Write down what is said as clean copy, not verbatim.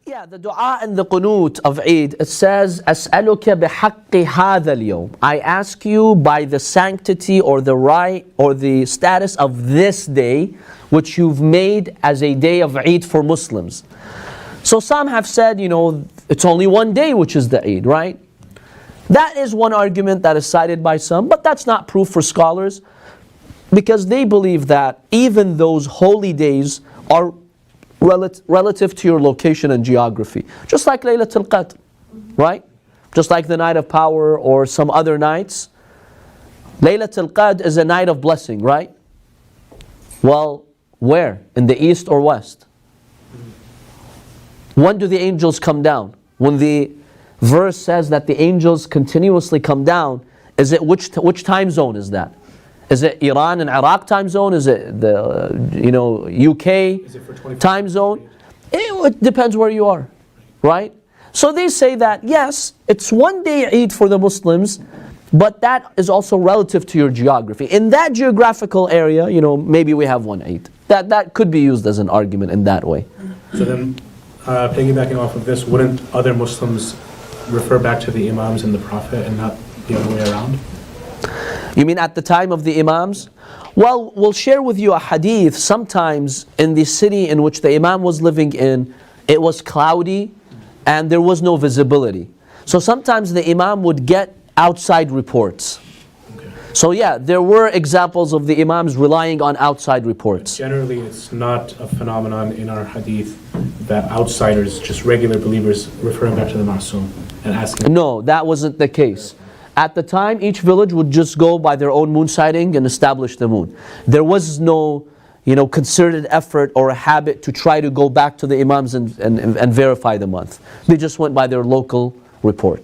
Yeah, the dua and the qunut of Eid, it says, أسألك بحق هذا اليوم. I ask you by the sanctity or the right or the status of this day, which you've made as a day of Eid for Muslims. So some have said, it's only one day which is the Eid, right? That is one argument that is cited by some, but that's not proof for scholars, because they believe that even those holy days are relative to your location and geography. Just like Laylatul Qadr, right? Just like the night of power or some other nights. Laylatul Qadr is a night of blessing, right? Well, where? In the east or west? When do the angels come down? When the verse says that the angels continuously come down, is it which time zone is that? Is it Iran and Iraq time zone? Is it the UK time zone? It depends where you are, right? So they say that yes, it's one day Eid for the Muslims, but that is also relative to your geography. In that geographical area, maybe we have one Eid. That could be used as an argument in that way. So then, piggybacking off of this, wouldn't other Muslims refer back to the Imams and the Prophet and not the other way around? You mean at the time of the Imams? Well, we'll share with you a hadith. Sometimes in the city in which the Imam was living in, it was cloudy and there was no visibility. So sometimes the Imam would get outside reports. Okay. So yeah, there were examples of the Imams relying on outside reports. Generally, it's not a phenomenon in our hadith that outsiders, just regular believers, referring back to the Ma'soom and asking. No, that wasn't the case. At the time, each village would just go by their own moon sighting and establish the moon. There was no, concerted effort or a habit to try to go back to the Imams and verify the month. They just went by their local reports.